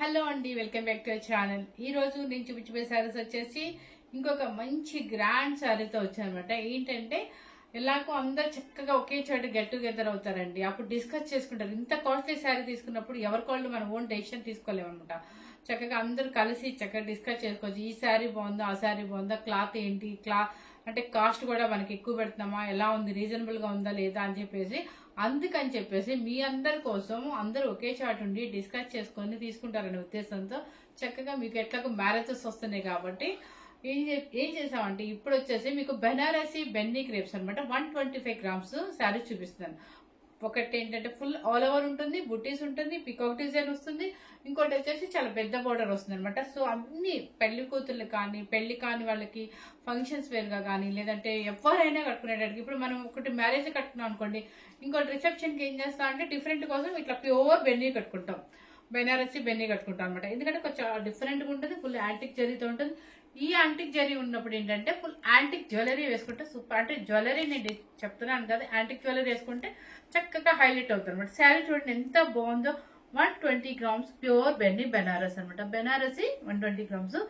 Hello అండి, welcome back to our channel. ఈ రోజు నేను చూపించబోయే సారీస్ వచ్చేసి ఇంకొక మంచి గ్రాండ్ సారీతో వచ్చానమాట. ఏంటంటే ఎలాగో అందరు చక్కగా ఒకే చోట గెట్ టుగెదర్ అవుతారండి. అప్పుడు డిస్కస్ చేసుకుంటారు. ఇంత కాస్ట్లీ శారీ తీసుకున్నప్పుడు ఎవరికోళ్ళు మనం ఓన్ డెసిషన్ తీసుకోలేమన్నమాట. చక్కగా అందరూ కలిసి చక్కగా డిస్కస్ చేసుకోవచ్చు. ఈ శారీ బాగుందా, ఆ శారీ బాగుందా, క్లాత్ ఏంటి, అంటే కాస్ట్ కూడా మనకి ఎక్కువ పెడుతున్నామా, ఎలా ఉంది, రీజనబుల్ గా ఉందా లేదా అని చెప్పేసి, అందుకని చెప్పేసి మీ అందరి కోసం అందరూ ఒకే చాట్ ఉండి డిస్కస్ చేసుకొని తీసుకుంటారనే ఉద్దేశంతో చక్కగా మీకు ఎట్లాగో మ్యారేజెస్ వస్తున్నాయి కాబట్టి ఏం చేసామంటే ఇప్పుడు వచ్చేసి మీకు బెనారసీ బెన్నీ క్రేప్స్ అనమాట 125 గ్రామ్స్ శారీ చూపిస్తున్నాను. ఒకటి ఏంటంటే ఫుల్ ఆల్ ఓవర్ ఉంటుంది, బుటీస్ ఉంటుంది, పికాక్ డిజైన్ వస్తుంది. ఇంకోటి వచ్చేసి చాలా పెద్ద బోర్డర్ వస్తుంది అనమాట. సో అన్ని పెళ్లి కూతుర్లు కానీ పెళ్లి కాని వాళ్ళకి ఫంక్షన్స్ వేర్ గా కానీ లేదంటే ఎవరైనా కట్టుకునేటానికి, ఇప్పుడు మనం ఒకటి మ్యారేజ్ కట్టుకున్నాం అనుకోండి, ఇంకోటి రిసెప్షన్ కి ఏం చేస్తాం అంటే డిఫరెంట్ కోసం ఇట్లా ప్యూర్ బెన్నీ కట్టుకుంటాం, బెనారసీ బెన్నీ కట్టుకుంటాం అనమాట. ఎందుకంటే కొంచెం డిఫరెంట్ గా ఉంటుంది, ఫుల్ యాంటిక్ జరీతో ఉంటుంది. ఈ యాంటిక్ జరీ ఉన్నప్పుడు ఏంటంటే ఫుల్ యాంటిక్ జ్యువెలరీ వేసుకుంటే సూపర్, అంటే జ్యువెలరీ నేను చెప్తున్నాను కదా, యాంటిక్ జ్యువెలరీ వేసుకుంటే చక్కగా హైలైట్ అవుతుంది అనమాట. శారీ చూడండి ఎంత బాగుందో. 120 గ్రామ్స్ ప్యూర్ బెన్నీ బెనారస్ అనమాట. బెనారసీ 120 గ్రామ్స్.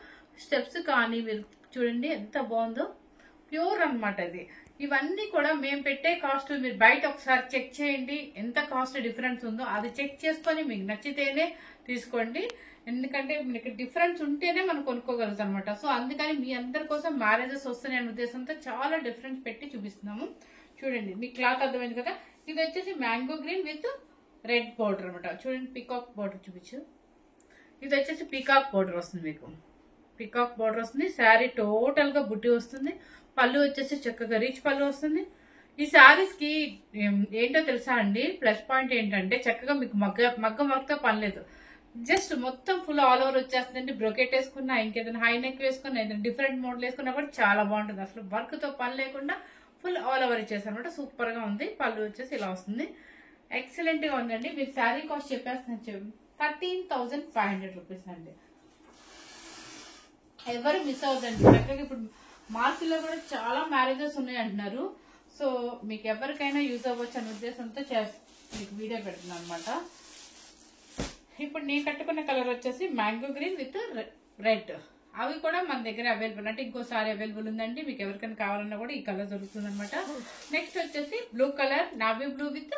స్టెప్స్ కానీ మీరు చూడండి ఎంత బాగుందో, ప్యూర్ అనమాట ఇది. ఇవన్నీ కూడా మేము పెట్టే కాస్ట్ మీరు బయట ఒకసారి చెక్ చేయండి, ఎంత కాస్ట్ డిఫరెన్స్ ఉందో అది చెక్ చేసుకొని మీకు నచ్చితేనే తీసుకోండి. ఎందుకంటే మీకు డిఫరెన్స్ ఉంటేనే మనం కొనుక్కోగలుగుతాం అనమాట. సో అందుకని మీ అందరి కోసం మ్యారేజెస్ వస్తున్నాయి అనే ఉద్దేశంతో చాలా డిఫరెన్స్ పెట్టి చూపిస్తున్నాము. చూడండి మీ క్లాత్ అర్థమైంది కదా. ఇది వచ్చేసి mango green with red border అనమాట. చూడండి పీకాక్ బోర్డర్ చూపించు. ఇది వచ్చేసి పీకాక్ బోర్డర్ వస్తుంది, మీకు పీకాక్ బోర్డర్ వస్తుంది. శారీ టోటల్ గా బుట్టి వస్తుంది. పళ్ళు వచ్చేసి చక్కగా రీచ్ పళ్ళు వస్తుంది. ఈ శారీస్ కి ఏంటో తెలుసా అండి, ప్లస్ పాయింట్ ఏంటంటే చక్కగా మీకు మగ్గ వర్క్ తో పని లేదు. జస్ట్ మొత్తం ఫుల్ ఆల్ ఓవర్ వచ్చేస్తుందండి. బ్రొకెట్ వేసుకున్నా, ఇంకేదైనా హై నెక్ వేసుకున్నా, ఏదైనా డిఫరెంట్ మోడల్ వేసుకున్నా కూడా చాలా బాగుంటుంది. అసలు వర్క్ తో పని లేకుండా ఫుల్ ఆల్ ఓవర్ ఇచ్చేసారు అనమాట. సూపర్ గా ఉంది. పళ్ళు వచ్చేసి ఇలా వస్తుంది. ఎక్సలెంట్ గా ఉందండి. మీరు శారీ కాస్ట్ చెప్పేస్తున్నారు 13,500 రూపీస్ అండి. ఎవరు మిస్ అవుతుంది. చక్కగా ఇప్పుడు మార్చిలో కూడా చాలా మ్యారేజెస్ ఉన్నాయి అంటున్నారు. సో మీకు ఎవరికైనా యూజ్ అవ్వచ్చు అనే ఉద్దేశంతో మీకు వీడియో పెడుతున్నాను అనమాట. ఇప్పుడు నేను కట్టుకున్న కలర్ వచ్చేసి మ్యాంగో గ్రీన్ విత్ రెడ్. అవి కూడా మన దగ్గర అవైలబుల్, అంటే ఇంకోసారి అవైలబుల్ ఉందండి. మీకు ఎవరికైనా కావాలన్నా కూడా ఈ కలర్ దొరుకుతుంది అనమాట. నెక్స్ట్ వచ్చేసి blue colour, navy blue with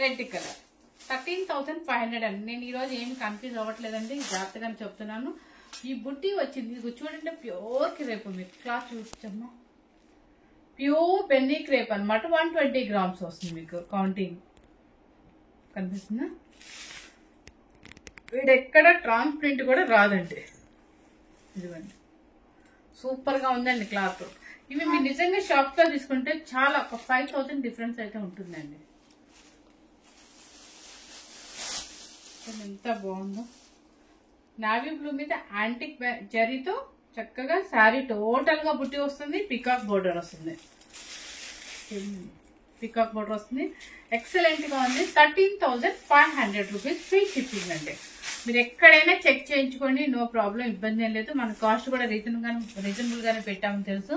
red colour. 13,500 అండి. నేను ఈ రోజు ఏమి కన్ఫ్యూజ్ అవ్వట్లేదండి, జాగ్రత్తగా చెప్తున్నాను. ఈ బుట్టి వచ్చింది ఇది చూడండి, ప్యూర్ క్రేప్. మీకు క్లాత్ చూపించమ్మా, ప్యూర్ బెన్నీ క్రేప్ అనమాట. 120 గ్రామ్స్ వస్తుంది మీకు. కౌంటింగ్ కనిపిస్తుందా? వీడెక్కడ ట్రాన్స్పరెంట్ కూడా రాదండి. ఇదిగోండి సూపర్ గా ఉందండి క్లాత్. ఇవి మీరు నిజంగా షాప్ లో తీసుకుంటే చాలా ఒక 5,000 డిఫరెన్స్ అయితే ఉంటుందండి. ఎంత బాగుందో. నావీ బ్లూ మీద యాంటిక్ జరీతో చక్కగా శారీ టోటల్ గా బుట్టి వస్తుంది. పికాక్ బోర్డర్ వస్తుంది, పికాక్ బోర్డర్ వస్తుంది. ఎక్సలెంట్ గా ఉంది. 13,500 రూపీస్ ఫ్రీ షిప్పింగ్ అండి. మీరు ఎక్కడైనా చెక్ చేయించుకోండి, నో ప్రాబ్లం, ఇబ్బంది ఏం లేదు. మన కాస్ట్ కూడా రీజనబుల్ గానే పెట్టామని తెలుసు.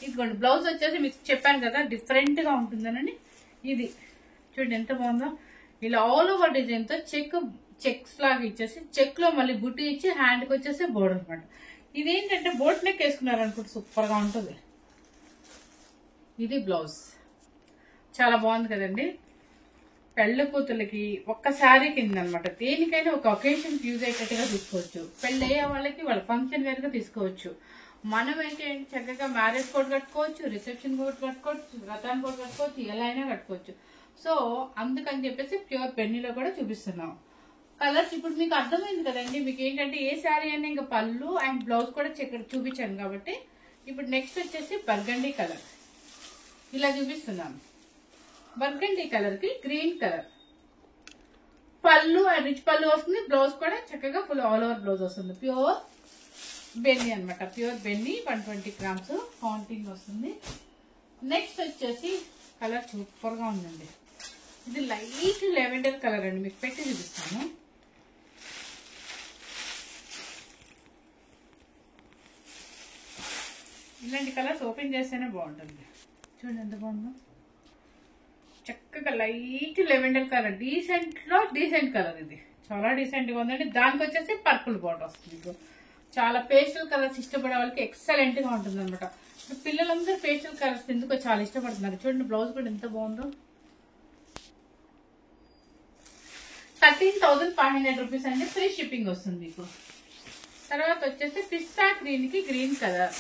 ఇదిగోండి బ్లౌజ్ వచ్చేసి మీకు చెప్పాను కదా డిఫరెంట్ గా ఉంటుందని. ఇది చూడండి ఎంత బాగుందో. ఇలా ఆల్ ఓవర్ డిజైన్ తో చెక్స్ లాగా ఇచ్చేసి చెక్ లో మళ్ళీ బుట్టి ఇచ్చి హ్యాండ్ కి వచ్చేసి బోర్డర్ అనమాట. ఇదేంటంటే బోట్ నెక్ వేసుకున్నారు అనుకుంటే సూపర్ గా ఉంటుంది. ఇది బ్లౌజ్ చాలా బాగుంది కదండి. పెళ్లి కూతుర్లకి ఒక్క శారీ కింద అనమాట. దేనికైనా ఒక ఒకేషన్ యూజ్ అయ్యేటట్టుగా తీసుకోవచ్చు. పెళ్లి అయ్యే వాళ్ళకి వాళ్ళ ఫంక్షన్ వేర్ గా తీసుకోవచ్చు. మనం ఏంటి చక్కగా మ్యారేజ్ కోట్ కట్టుకోవచ్చు, రిసెప్షన్ కోట్ కట్టుకోవచ్చు, వ్రతాన్ కోట్ కట్టుకోవచ్చు, ఎలా అయినా కట్టుకోవచ్చు. సో అందుకని చెప్పేసి ప్యూర్ బెన్నీలో కూడా చూపిస్తున్నాం. కలర్స్ ఇప్పుడు మీకు అర్థమైంది కదండి. మీకు ఏంటంటే ఏ శారీ అయినా ఇంకా పళ్ళు అండ్ బ్లౌజ్ కూడా చూపించాను కాబట్టి. ఇప్పుడు నెక్స్ట్ వచ్చేసి బర్గండీ కలర్ ఇలా చూపిస్తున్నాను. బర్గండీ కలర్ కి గ్రీన్ కలర్ పళ్ళు అండ్ రిచ్ పళ్ళు వస్తుంది. బ్లౌజ్ కూడా చక్కగా ఫుల్ ఆల్ ఓవర్ బ్లౌజ్ వస్తుంది. ప్యూర్ బెన్నీ అనమాట. ప్యూర్ బెన్నీ 120 గ్రామ్స్ కౌంటింగ్ వస్తుంది. నెక్స్ట్ వచ్చేసి కలర్ సూపర్ గా ఉందండి. ఇది లైట్ లెవెండర్ కలర్ అండి. మీకు పెట్టి చూపిస్తాను. ఇలాంటి కలర్స్ ఓపెన్ చేస్తేనే బాగుంటుంది. చూడండి ఎంత బాగుందో. చక్కగా లైట్ లెవెండర్ కలర్, డీసెంట్ లో డీసెంట్ కలర్. ఇది చాలా డీసెంట్గా ఉందండి. దానికి వచ్చేసి పర్పుల్ బార్డర్ వస్తుంది మీకు. చాలా పేస్టల్ కలర్స్ ఇష్టపడే వాళ్ళకి ఎక్సలెంట్గా ఉంటుంది అనమాట. పిల్లలందరూ పేస్టల్ కలర్స్ ఎందుకో చాలా ఇష్టపడుతున్నారు. చూడండి బ్లౌజ్ కూడా ఎంత బాగుందో. 13,500 రూపీస్ అండి. ఫ్రీ షిప్పింగ్ వస్తుంది మీకు. తర్వాత వచ్చేసి పిస్తా గ్రీన్ కి గ్రీన్ కలర్.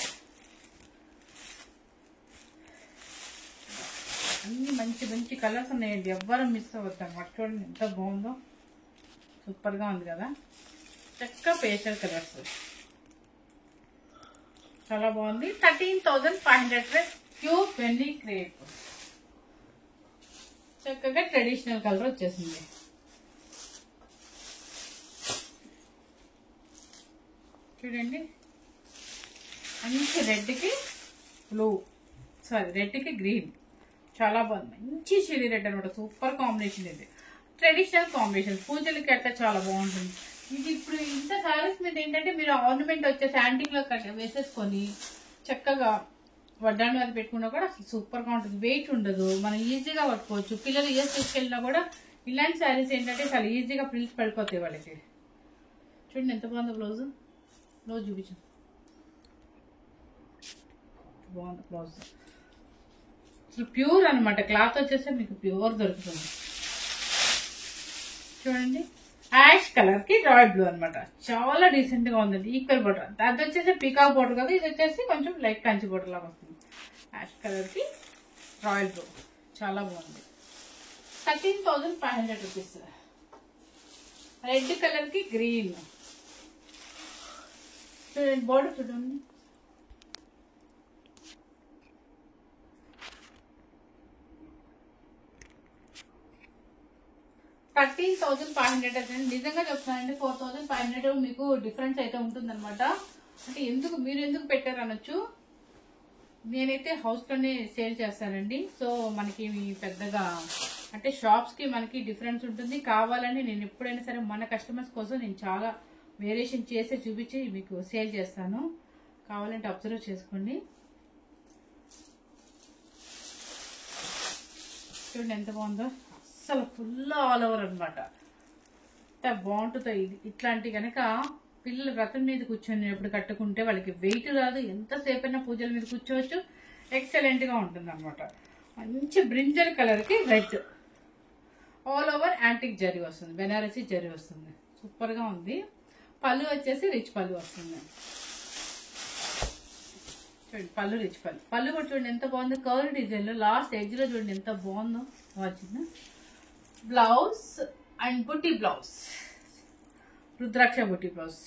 అన్ని మంచి మంచి కలర్స్ ఉన్నాయండి, ఎవ్వరూ మిస్ అవ్వద్దు అనమాట. చూడండి ఎంత బాగుందో, సూపర్ గా ఉంది కదా. చక్కగా పేస్టల్ కలర్స్ చాలా బాగుంది. 13,500 ప్యూర్ పెన్నీ క్రేప్. చక్కగా ట్రెడిషనల్ కలర్ వచ్చేసింది. చూడండి మంచి రెడ్కి బ్లూ, సారీ రెడ్కి గ్రీన్, చాలా బాగుంది. మంచి షిరీ రెడ్ అనమాట, సూపర్ కాంబినేషన్. ఇది ట్రెడిషనల్ కాంబినేషన్, పూజలకి అట్లా చాలా బాగుంటుంది. ఇది ఇప్పుడు ఇంత సారీస్ మీద ఏంటంటే మీరు ఆర్నమెంట్ వచ్చేసి యాంటిక్ లో వేసేసుకొని చక్కగా వడ్డాను అది పెట్టుకున్నా కూడా అసలు సూపర్ గా ఉంటుంది. వెయిట్ ఉండదు, మనం ఈజీగా పట్టుకోవచ్చు. పిల్లలు ఏ తీసుకెళ్ళినా కూడా ఇలాంటి శారీస్ ఏంటంటే చాలా ఈజీగా ప్రిల్స్ పడిపోతాయి వాళ్ళకి. చూడండి ఎంత బాగుందో బ్లౌజ్. బ్లౌజ్ చూపించు, బాగుంది బ్లౌజ్. అసలు ప్యూర్ అనమాట, క్లాత్ వచ్చేసి మీకు ప్యూర్ దొరుకుతుంది. చూడండి యాష్ కలర్ కి రాయల్ బ్లూ అనమాట, చాలా డీసెంట్ గా ఉందండి. ఈక్వల్ బోర్డర్, అది వచ్చేసి పీకాక్ బోర్డర్ కదా, ఇది వచ్చేసి కొంచెం లైట్ కంచి బోర్డర్ లాగా వస్తుంది. యాష్ కలర్ కి రాయల్ బ్లూ చాలా బాగుంది. 13,500 రూపీస్. రెడ్ కలర్ కి గ్రీన్. చూడండి బోర్డర్ చూడండి, $13,500 నిజంగా చెప్తున్నానండి. 4,500 మీకు డిఫరెన్స్ అయితే ఉంటుంది అనమాట. అంటే మీరు ఎందుకు పెట్టారు అనొచ్చు. నేనైతే హౌస్ లోనే సేల్ చేస్తానండి. సో మనకి పెద్దగా అంటే షాప్స్ కి మనకి డిఫరెన్స్ ఉంటుంది. కావాలని నేను ఎప్పుడైనా సరే మన కస్టమర్స్ కోసం నేను చాలా వేరియేషన్ చేసి చూపించి మీకు సేల్ చేస్తాను. కావాలంటే అబ్జర్వ్ చేసుకోండి. చూడండి ఎంత బాగుందో, అసలు ఫుల్ ఆల్ ఓవర్ అనమాట. ఎంత బాగుంటుందో ఇది. ఇట్లాంటి కనుక పిల్లలు వ్రతం మీద కూర్చొని ఎప్పుడు కట్టుకుంటే వాళ్ళకి వెయిట్ రాదు, ఎంతసేపు అయినా పూజల మీద కూర్చోవచ్చు. ఎక్సలెంట్ గా ఉంటుంది అనమాట. మంచి బ్రింజల్ కలర్ కి red, all over antique zari వస్తుంది, బెనారసీ జరీ వస్తుంది, సూపర్ గా ఉంది. పళ్ళు వచ్చేసి రిచ్ పళ్ళు వస్తుంది. చూడండి పళ్ళు రిచ్ పళ్ళు. పళ్ళు కూడా చూడండి ఎంత బాగుంది, కర్వ్ డిజైన్ లో లాస్ట్ ఎడ్జ్ లో చూడండి ఎంత బాగుందో వచ్చింది. బ్లౌజ్ అండ్ బుట్టి బ్లౌజ్, రుద్రాక్ష బుట్టి బ్లౌజ్.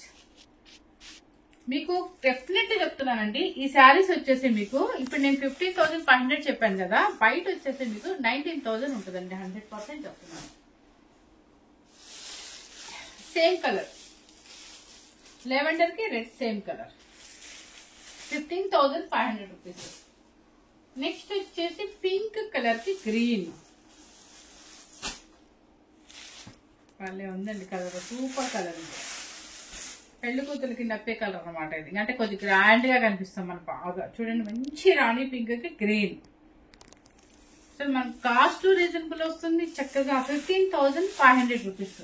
మీకు డెఫినెట్ చెప్తున్నానండి, ఈ శారీస్ వచ్చేసి మీకు ఇప్పుడు నేను 15,500 చెప్పాను కదా, బయట వచ్చేసి మీకు 19,000 ఉంటుందండి. 100% చెప్తున్నాను. సేమ్ కలర్, లెవెండర్ కి red same colour. 15,500 rupees. Next వచ్చేసి పింక్ కలర్ కి గ్రీన్. వాళ్ళే ఉందండి కలర్, సూపర్ కలర్. ఇది పెళ్లి కూతురికి నప్పే కలర్ అనమాట. ఇది అంటే కొంచెం గ్రాండ్ గా కనిపిస్తాం మనం బాగా. చూడండి మంచి రాణి పింక్ కి గ్రీన్. సో మన కాస్ట్ రీజనబుల్ వస్తుంది. చక్కగా 15,500 రూపీస్.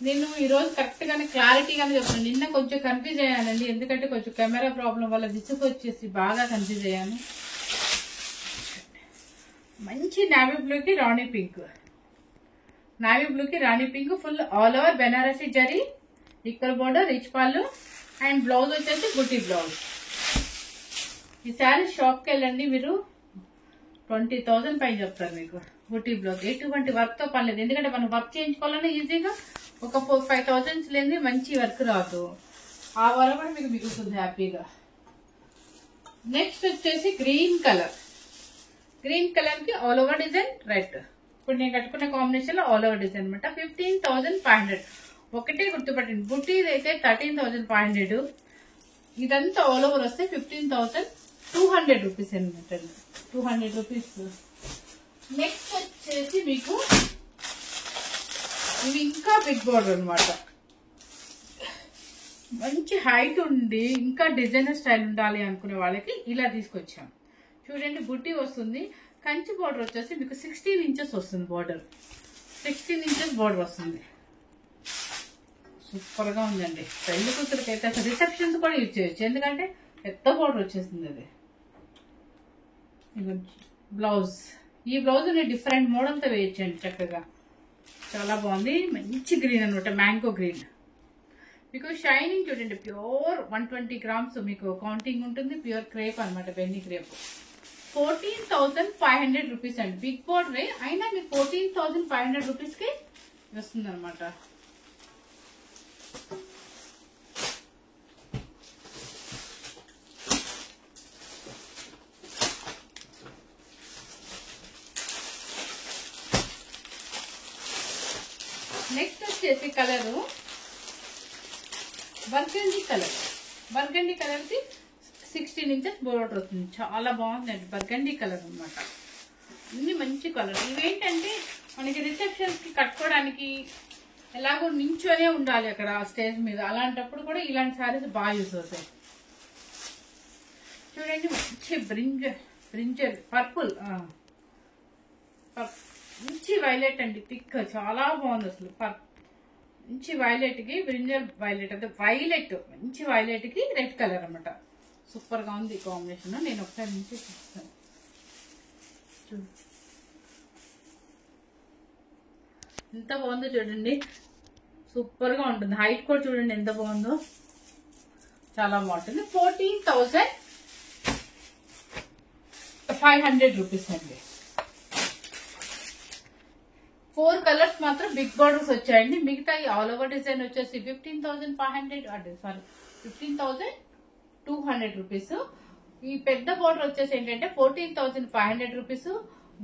నేను ఈ రోజు కరెక్ట్ గానే క్లారిటీగానే చెప్తాను. నిన్న కొంచెం కన్ఫ్యూజ్ అయ్యానండి, ఎందుకంటే కొంచెం కెమెరా ప్రాబ్లం వల్ల విసుగు వచ్చేసి బాగా కన్ఫ్యూజ్ అయ్యాను. మంచి నావీ బ్లూకి రాణి పింక్, నావీ బ్లూకి rani pink, full all over Banarasi zari, equal border, rich pallu and blouse వచ్చేసి బుట్టి బ్లౌజ్. ఈ శారీ షాప్ కి వెళ్ళండి మీరు, 20,000 పైన చెప్తారు మీకు. బుట్టి బ్లౌజ్ ఎటువంటి వర్క్ తో పని లేదు, ఎందుకంటే మనం వర్క్ చేయించుకోవాలన్నా ఈజీగా ఒక 4-5,000 లేని మంచి వర్క్ రాదు. ఆ వరకు కూడా మీకు మిగులుతుంది హ్యాపీగా. నెక్స్ట్ వచ్చేసి గ్రీన్ కలర్, గ్రీన్ కలర్ కి ఆల్ ఓవర్ డిజైన్ రెడ్. ఇప్పుడు నేను కట్టుకున్న కాంబినేషన్ లో ఆల్ ఓవర్ డిజైన్ అనమాట. 15,500. ఒకటే గుర్తుపట్టండి, బుట్టి అయితే 13,500, ఇదంతా ఆల్ ఓవర్ వస్తే 15,200 రూపీస్ అనమాట. 200 రూపీస్. నెక్స్ట్ వచ్చేసి మీకు ఇవి ఇంకా బిగ్ బోర్డర్ అనమాట. మంచి హైట్ ఉండి ఇంకా డిజైనర్ స్టైల్ ఉండాలి అనుకునే వాళ్ళకి ఇలా తీసుకొచ్చాం. చూడండి బుట్టి వస్తుంది, కంచి బోర్డర్ వచ్చేసి మీకు 16 ఇంచెస్ వస్తుంది. బోర్డర్ 16 ఇంచెస్ బోర్డర్ వస్తుంది. సూపర్ గా ఉందండి. పెళ్లి కూతురికి అయితే అసలు రిసెప్షన్స్ కూడా యూజ్ చేయొచ్చు, ఎందుకంటే పెద్ద బోర్డర్ వచ్చేసింది అది. బ్లౌజ్, ఈ బ్లౌజ్ ని డిఫరెంట్ మోడల్ తో వేయచ్చండి చక్కగా, చాలా బాగుంది. మంచి గ్రీన్ అనమాట, మ్యాంగో గ్రీన్. మీకు షైనింగ్ చూడండి, ప్యూర్ 120 grams మీకు కౌంటింగ్ ఉంటుంది. ప్యూర్ క్రేప్ అనమాట, బెన్నీ క్రేప్. 14,500 రూపీస్ అండి. బిగ్ బోర్డర్ అయినా మీకు 14,500 రూపీస్ కి వస్తుంది అనమాట. నెక్స్ట్ వచ్చేసి colour burgundy colour. Burgundy colour కి 16 inches బోర్డర్ అవుతుంది. చాలా బాగుందండి, బర్గండీ కలర్ అనమాట. ఇన్ని మంచి కలర్. ఇవేంటంటే మనకి రిసెప్షన్స్ కి కట్టుకోవడానికి ఎలాగో నించోనే ఉండాలి అక్కడ స్టేజ్ మీద, అలాంటప్పుడు కూడా ఇలాంటి శారీస్ బాగా యూజ్ అవుతాయి. చూడండి, మంచి బ్రింజల్ పర్పుల్, మంచి వైలెట్ అండి, థిక్, చాలా బాగుంది అసలు. మంచి వైలెట్ కి బ్రింజల్ వైలెట్, అంటే వైలెట్, మంచి వైలెట్ కి రెడ్ కలర్ అనమాట. సూపర్ గా ఉంది కాంబినేషన్. నేను ఒకసారి నుంచి చూస్తాను. ఎంత బాగుందో చూడండి, సూపర్ గా ఉంటుంది. హైట్ కూడా చూడండి ఎంత బాగుందో, చాలా బాగుంటుంది. 14,500 రూపీస్ అండి. 4 కలర్స్ మాత్రం బిగ్ బార్డర్స్ వచ్చాయండి. మిగతా ఆల్ ఓవర్ డిజైన్ వచ్చేసి 15,500, సారీ 15,200 రూపీస్. ఈ పెద్ద బార్డర్ వచ్చేసి ఏంటంటే 14,500 రూపీస్.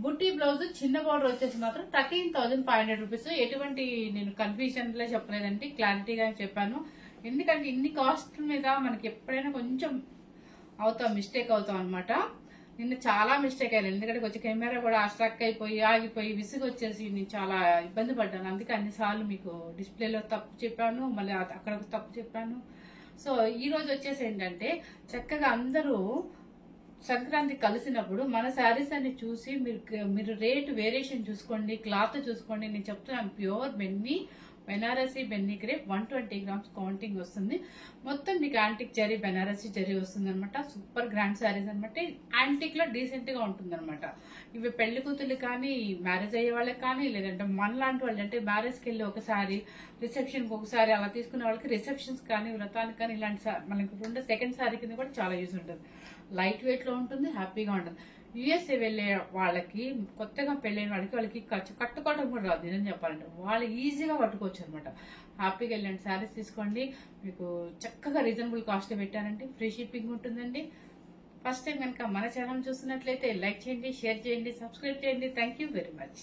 బుట్టి బ్లౌజ్ చిన్న బార్డర్ వచ్చేసి మాత్రం 13,500 రూపీస్. ఎటువంటి నేను కన్ఫ్యూజన్ లో చెప్పలేదండి, క్లారిటీగా చెప్పాను. ఎందుకంటే ఇన్ని కాస్ట్ మీద మనకి ఎప్పుడైనా కొంచెం మిస్టేక్ అవుతాం అనమాట. నిన్న చాలా మిస్టేక్ అయ్యాను, ఎందుకంటే కొంచెం కెమెరా కూడా స్ట్రక్ అయిపోయి ఆగిపోయి విసుగు వచ్చేసి నేను చాలా ఇబ్బంది పడ్డాను. అందుకే అన్నిసార్లు మీకు డిస్ప్లేలో తప్పు చెప్పాను, మళ్ళీ అక్కడ తప్పు చెప్పాను. సో ఈ రోజు వచ్చేసి ఏంటంటే చక్కగా అందరూ సంక్రాంతి కలిసినప్పుడు మన శారీస్ అన్ని చూసి మీరు రేట్ వేరియేషన్ చూసుకోండి, క్లాత్ చూసుకోండి. నేను చెప్తున్నాను, ప్యూర్ బెనారసీ బెన్నీ క్రేప్ 120 grams కౌంటింగ్ వస్తుంది. మొత్తం మీకు యాంటిక్ జరీ, బెనారసీ జరీ వస్తుంది అనమాట. సూపర్ గ్రాండ్ శారీస్ అనమాట. యాంటిక్ లో డీసెంట్ గా ఉంటుంది అనమాట. ఇవి పెళ్లి కూతురు కానీ, మ్యారేజ్ అయ్యే వాళ్ళకి కానీ, లేదంటే మన లాంటి వాళ్ళు అంటే మ్యారేజ్కి వెళ్ళి ఒకసారి, రిసెప్షన్ కి ఒకసారి అలా తీసుకునే వాళ్ళకి, రిసెప్షన్స్ కానీ, వ్రతానికి కానీ, ఇలాంటి మనకి ఉండే సెకండ్ శారీ కింద కూడా చాలా యూజ్ ఉంటుంది. లైట్ వెయిట్ లో ఉంటుంది, హ్యాపీగా ఉంటుంది. యుఎస్ఏ వెళ్ళే వాళ్ళకి, కొత్తగా పెళ్ళైన వాళ్ళకి కట్టుకోవడం కూడా రాదు. నిజం చెప్పాలంటే వాళ్ళు ఈజీగా పట్టుకోవచ్చు అనమాట. హ్యాపీగా వెళ్ళండి, శారీస్ తీసుకోండి. మీకు చక్కగా రీజనబుల్ కాస్ట్ పెట్టానండి. ఫ్రీ షిప్పింగ్ ఉంటుందండి. ఫస్ట్ టైం కనుక మన ఛానల్ చూస్తున్నట్లయితే లైక్ చేయండి, షేర్ చేయండి, సబ్స్క్రైబ్ చేయండి. Thank you very much.